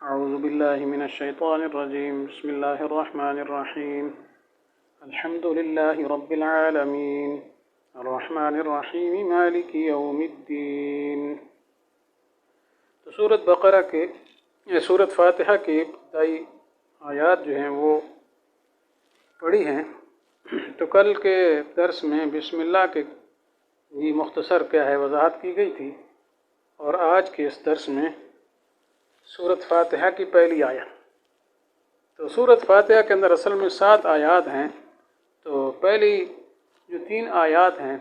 أعوذ بالله من الشيطان الرجيم بسم الله الرحمن الرحيم الحمد لله رب العالمين الرحمن الرحيم مالك يوم الدين۔ تو سورۃ بقرہ کے سورۃ فاتحہ کی ابتدائی آیات جو ہیں وہ پڑھی ہیں۔ تو کل کے درس میں بسم اللہ کے مختصر کیا ہے وضاحت کی گئی تھی، اور آج کے اس درس میں سورۃ فاتحہ کی پہلی آیت۔ تو سورۃ فاتحہ کے اندر اصل میں 7 آیات ہیں۔ تو پہلی جو 3 آیات ہیں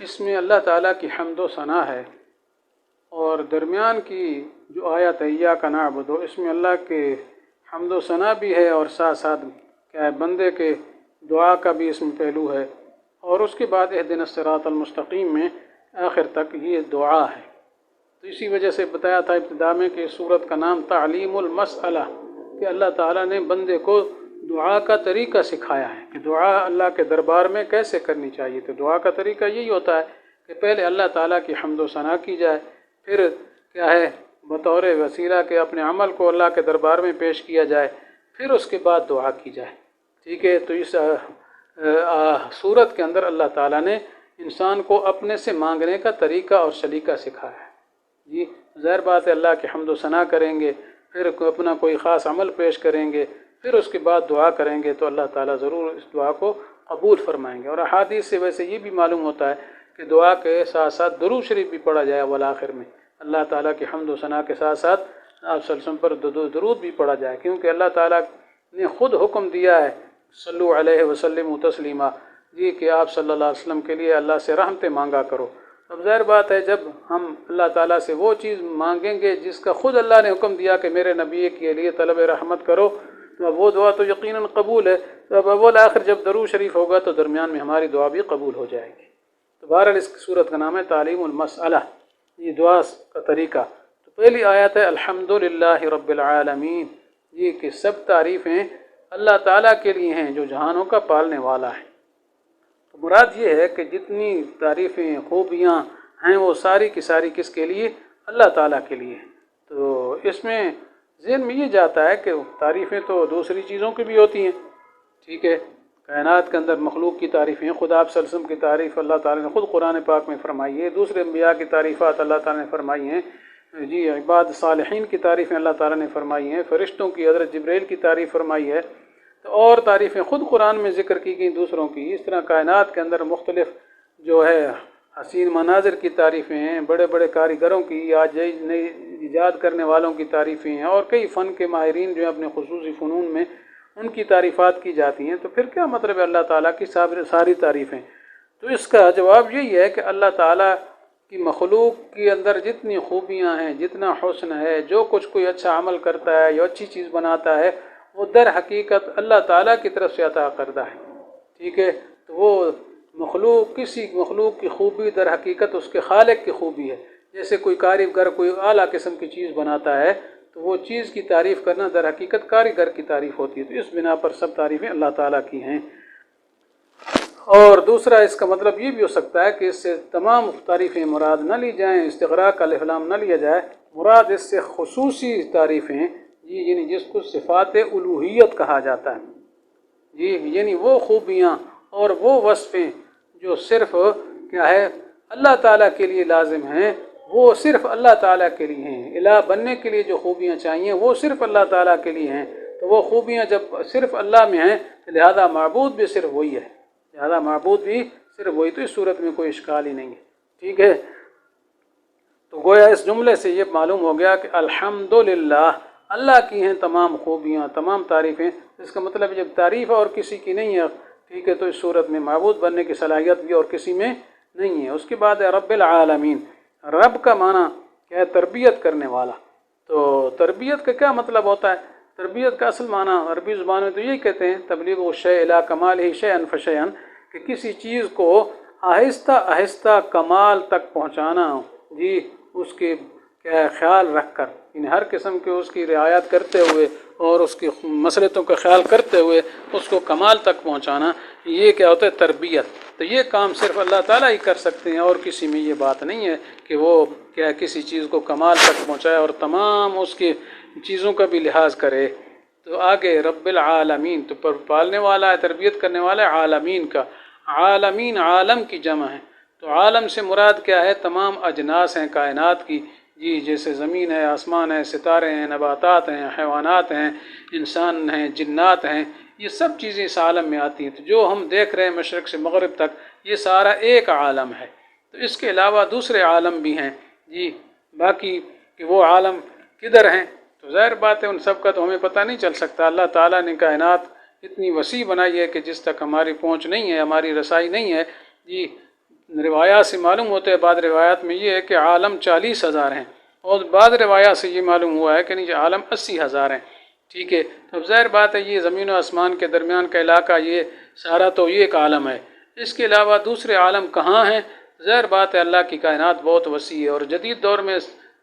اس میں اللہ تعالیٰ کی حمد و ثنا ہے، اور درمیان کی جو آیت ہے ایاک نعبد، اس میں اللہ کے حمد و ثنا بھی ہے، اور ساتھ ساتھ کیا ہے بندے کے دعا کا بھی اس میں پہلو ہے، اور اس کے بعد اہدنا الصراط المستقیم میں آخر تک یہ دعا ہے۔ تو اسی وجہ سے بتایا تھا ابتدا میں کہ سورت کا نام تعلیم المسئلہ، کہ اللہ تعالیٰ نے بندے کو دعا کا طریقہ سکھایا ہے کہ دعا اللہ کے دربار میں کیسے کرنی چاہیے۔ تو دعا کا طریقہ یہی ہوتا ہے کہ پہلے اللہ تعالیٰ کی حمد و ثنا کی جائے، پھر کیا ہے بطور وسیلہ کے اپنے عمل کو اللہ کے دربار میں پیش کیا جائے، پھر اس کے بعد دعا کی جائے۔ ٹھیک ہے، تو اس سورت کے اندر اللہ تعالیٰ نے انسان کو اپنے سے مانگنے کا طریقہ اور سلیقہ سکھایا ہے۔ جی ظاہر بات ہے اللہ کی حمد و ثنا کریں گے، پھر اپنا کوئی خاص عمل پیش کریں گے، پھر اس کے بعد دعا کریں گے، تو اللہ تعالیٰ ضرور اس دعا کو قبول فرمائیں گے۔ اور احادیث سے ویسے یہ بھی معلوم ہوتا ہے کہ دعا کے ساتھ ساتھ درود شریف بھی پڑھا جائے والآخر میں، اللہ تعالیٰ کی حمد و ثنا کے ساتھ ساتھ آپ صلی اللہ علیہ وسلم پر درود بھی پڑھا جائے، کیونکہ اللہ تعالیٰ نے خود حکم دیا ہے صلو علیہ وسلم تسلیما، جی کہ آپ صلی اللہ علیہ وسلم کے لیے اللہ سے رحمتیں مانگا کرو۔ اب ظاہر بات ہے جب ہم اللہ تعالیٰ سے وہ چیز مانگیں گے جس کا خود اللہ نے حکم دیا کہ میرے نبی کے لیے طلب رحمت کرو، تو اب وہ دعا تو یقیناً قبول ہے۔ تو اب اول آخر جب درود شریف ہوگا تو درمیان میں ہماری دعا بھی قبول ہو جائے گی۔ تو بہرحال اس صورت کا نام ہے تعلیم المسئلہ، یہ دعا کا طریقہ۔ تو پہلی آیت ہے الحمدللہ رب العالمین، یہ کہ سب تعریفیں اللہ تعالیٰ کے لیے ہیں جو جہانوں کا پالنے والا ہے۔ تو مراد یہ ہے کہ جتنی تعریفیں خوبیاں ہیں وہ ساری کی ساری کس کے لیے؟ اللہ تعالیٰ کے لیے۔ تو اس میں ذہن میں یہ جاتا ہے کہ تعریفیں تو دوسری چیزوں کی بھی ہوتی ہیں، ٹھیک ہے، کائنات کے اندر مخلوق کی تعریفیں، خدا آپ صلی اللہ علیہ وسلم کی تعریف اللہ تعالیٰ نے خود قرآن پاک میں فرمائی ہے، دوسرے انبیاء کی تعریفات اللہ تعالیٰ نے فرمائی ہیں، جی عباد صالحین کی تعریفیں اللہ تعالیٰ نے فرمائی ہیں، فرشتوں کی حضرت جبریل کی تعریف فرمائی ہے، تو اور تعریفیں خود قرآن میں ذکر کی گئیں دوسروں کی۔ اس طرح کائنات کے اندر مختلف جو ہے حسین مناظر کی تعریفیں ہیں، بڑے بڑے کاریگروں کی، آج نئی ایجاد کرنے والوں کی تعریفیں ہیں، اور کئی فن کے ماہرین جو ہیں اپنے خصوصی فنون میں ان کی تعریفات کی جاتی ہیں۔ تو پھر کیا مطلب ہے اللہ تعالیٰ کی ساری تعریفیں؟ تو اس کا جواب یہی ہے کہ اللہ تعالیٰ کی مخلوق کے اندر جتنی خوبیاں ہیں، جتنا حسن ہے، جو کچھ کوئی اچھا عمل کرتا ہے یا اچھی چیز بناتا ہے، وہ در حقیقت اللہ تعالیٰ کی طرف سے عطا کردہ ہے۔ ٹھیک ہے، تو وہ کسی مخلوق کی خوبی در حقیقت اس کے خالق کی خوبی ہے۔ جیسے کوئی کاریگر کوئی اعلیٰ قسم کی چیز بناتا ہے تو وہ چیز کی تعریف کرنا در حقیقت کاریگر کی تعریف ہوتی ہے۔ تو اس بنا پر سب تعریفیں اللہ تعالیٰ کی ہیں۔ اور دوسرا اس کا مطلب یہ بھی ہو سکتا ہے کہ اس سے تمام تعریفیں مراد نہ لی جائیں، استغراق کا لام نہ لیا جائے، مراد اس سے خصوصی تعریفیں، جی یعنی جس کو صفات الوہیت کہا جاتا ہے، جی یعنی وہ خوبیاں اور وہ وصفیں جو صرف کیا ہے اللہ تعالیٰ کے لیے لازم ہیں، وہ صرف اللہ تعالیٰ کے لیے ہیں۔ الہ بننے کے لیے جو خوبیاں چاہیے وہ صرف اللہ تعالیٰ کے لیے ہیں۔ تو وہ خوبیاں جب صرف اللہ میں ہیں لہذا معبود بھی صرف وہی ہے، لہذا معبود بھی صرف وہی۔ تو اس صورت میں کوئی اشکال ہی نہیں ہے، ٹھیک ہے۔ تو گویا اس جملے سے یہ معلوم ہو گیا کہ الحمدللہ اللہ کی ہیں تمام خوبیاں، تمام تعریفیں۔ اس کا مطلب جب تعریف اور کسی کی نہیں ہے، ٹھیک ہے، تو اس صورت میں معبود بننے کی صلاحیت بھی اور کسی میں نہیں ہے۔ اس کے بعد ہے رب العالمین۔ رب کا معنی کیا ہے؟ تربیت کرنے والا۔ تو تربیت کا کیا مطلب ہوتا ہے؟ تربیت کا اصل معنی عربی زبان میں تو یہی کہتے ہیں تبلیغ الشیء الی کمالہ شیئا فشیئا، کہ کسی چیز کو آہستہ آہستہ کمال تک پہنچانا، جی اس کے کا خیال رکھ کر، یعنی ہر قسم کے اس کی رعایت کرتے ہوئے اور اس کی مصلحتوں کا خیال کرتے ہوئے اس کو کمال تک پہنچانا، یہ کیا ہوتا ہے؟ تربیت۔ تو یہ کام صرف اللہ تعالیٰ ہی کر سکتے ہیں، اور کسی میں یہ بات نہیں ہے کہ وہ کیا کسی چیز کو کمال تک پہنچائے اور تمام اس کی چیزوں کا بھی لحاظ کرے۔ تو آگے رب العالمین، تو پالنے والا ہے، تربیت کرنے والا ہے عالمین کا۔ عالمین عالم کی جمع ہے، تو عالم سے مراد کیا ہے؟ تمام اجناس ہیں کائنات کی، جی جیسے زمین ہے، آسمان ہے، ستارے ہیں، نباتات ہیں، حیوانات ہیں، انسان ہیں، جنات ہیں، یہ سب چیزیں اس عالم میں آتی ہیں۔ تو جو ہم دیکھ رہے ہیں مشرق سے مغرب تک، یہ سارا ایک عالم ہے۔ تو اس کے علاوہ دوسرے عالم بھی ہیں، جی باقی کہ وہ عالم کدھر ہیں، تو ظاہر بات ہے ان سب کا تو ہمیں پتہ نہیں چل سکتا۔ اللہ تعالیٰ نے کائنات اتنی وسیع بنائی ہے کہ جس تک ہماری پہنچ نہیں ہے، ہماری رسائی نہیں ہے۔ جی روایات سے معلوم ہوتا ہے، بعض روایات میں یہ ہے کہ عالم 40,000 ہیں، اور بعض روایات سے یہ معلوم ہوا ہے کہ نہیں عالم 80,000 ہیں۔ ٹھیک ہے، تو اب ظاہر بات ہے یہ زمین و آسمان کے درمیان کا علاقہ، یہ سارا تو یہ ایک عالم ہے۔ اس کے علاوہ دوسرے عالم کہاں ہیں؟ ظاہر بات ہے اللہ کی کائنات بہت وسیع ہے، اور جدید دور میں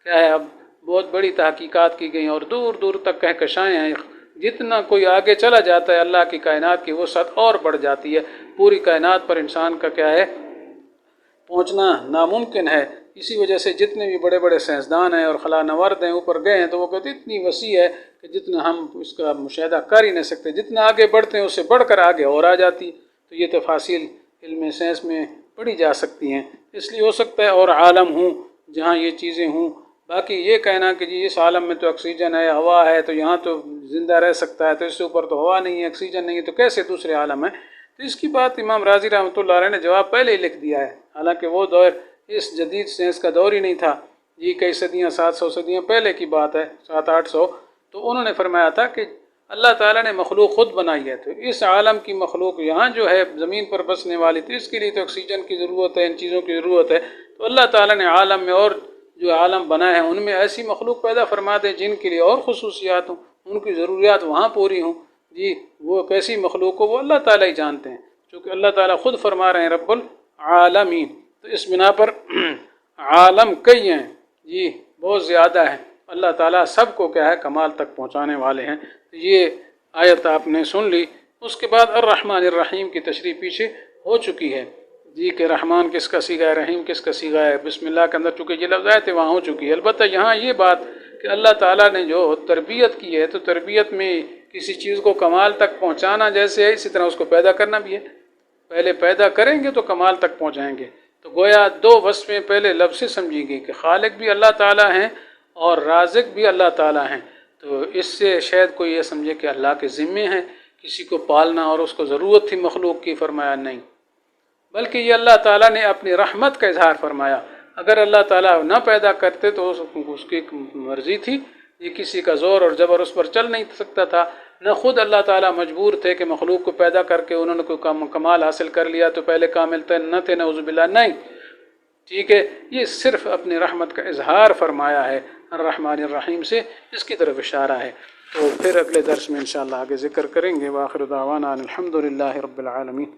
کیا ہے، اب بہت بڑی تحقیقات کی گئی ہیں اور دور دور تک کہکشائیں ہیں۔ جتنا کوئی آگے چلا جاتا ہے اللہ کی کائنات کی وسعت اور بڑھ جاتی ہے، پوری کائنات پر انسان کا کیا ہے پہنچنا ناممکن ہے۔ اسی وجہ سے جتنے بھی بڑے بڑے سائنسدان ہیں اور خلا نورد ہیں اوپر گئے ہیں، تو وہ کہتے ہیں اتنی وسیع ہے کہ جتنا ہم اس کا مشاہدہ کر ہی نہیں سکتے، جتنا آگے بڑھتے ہیں اس سے بڑھ کر آگے اور آ جاتی۔ تو یہ تفاصیل علم سائنس میں پڑھی جا سکتی ہیں، اس لیے ہو سکتا ہے اور عالم ہوں جہاں یہ چیزیں ہوں۔ باقی یہ کہنا کہ جی اس عالم میں تو آکسیجن ہے، ہوا ہے، تو یہاں تو زندہ رہ سکتا ہے، تو اس سے اوپر تو ہوا نہیں ہے، آکسیجن نہیں ہے، تو کیسے دوسرے عالم ہے؟ تو اس کی بات امام رازی رحمۃ اللہ علیہ نے جواب پہلے ہی لکھ دیا ہے، حالانکہ وہ دور اس جدید سائنس کا دور ہی نہیں تھا، یہ کئی صدیاں 700 صدیاں پہلے کی بات ہے، 700-800۔ تو انہوں نے فرمایا تھا کہ اللہ تعالیٰ نے مخلوق خود بنائی ہے، تو اس عالم کی مخلوق یہاں جو ہے زمین پر بسنے والی، تو اس کے لیے تو آکسیجن کی ضرورت ہے، ان چیزوں کی ضرورت ہے۔ تو اللہ تعالیٰ نے عالم میں اور جو عالم بنائے ہیں ان میں ایسی مخلوق پیدا فرما دے جن کے لیے اور خصوصیات ہوں، ان کی ضروریات وہاں پوری ہوں۔ جی وہ کیسی مخلوق ہو وہ اللہ تعالیٰ ہی جانتے ہیں، چونکہ اللہ تعالیٰ خود فرما رہے ہیں رب العالمین۔ تو اس بنا پر عالم کئی ہیں، جی بہت زیادہ ہیں، اللہ تعالیٰ سب کو کیا ہے کمال تک پہنچانے والے ہیں۔ تو یہ آیت آپ نے سن لی۔ اس کے بعد الرحمن الرحیم کی تشریح پیچھے ہو چکی ہے، جی کہ رحمان کس کا صیغہ ہے، رحیم کس کا صیغہ ہے، بسم اللہ کے اندر چونکہ یہ لفظ آئے تھے وہاں ہو چکی ہے۔ البتہ یہاں یہ بات کہ اللہ تعالیٰ نے جو تربیت کی ہے، تو تربیت میں کسی چیز کو کمال تک پہنچانا جیسے ہے، اسی طرح اس کو پیدا کرنا بھی ہے۔ پہلے پیدا کریں گے تو کمال تک پہنچائیں گے۔ تو گویا دو وصفیں پہلے لفظ سے سمجھی گئی کہ خالق بھی اللہ تعالیٰ ہیں اور رازق بھی اللہ تعالیٰ ہیں۔ تو اس سے شاید کوئی یہ سمجھے کہ اللہ کے ذمے ہیں کسی کو پالنا اور اس کو ضرورت تھی مخلوق کی، فرمایا نہیں، بلکہ یہ اللہ تعالیٰ نے اپنی رحمت کا اظہار فرمایا۔ اگر اللہ تعالیٰ نہ پیدا کرتے تو اس کی مرضی تھی، یہ کسی کا زور اور جبر اس پر چل نہیں سکتا تھا، نہ خود اللہ تعالیٰ مجبور تھے کہ مخلوق کو پیدا کر کے انہوں نے کوئی کمال حاصل کر لیا تو پہلے کامل نہ تھے، نعوذ باللہ، نہیں۔ ٹھیک ہے، یہ صرف اپنی رحمت کا اظہار فرمایا ہے الرحمن الرحیم سے، اس کی طرف اشارہ ہے۔ تو پھر اگلے درس میں انشاءاللہ آگے ذکر کریں گے۔ وآخر دعوانا الحمد للہ رب العالمین۔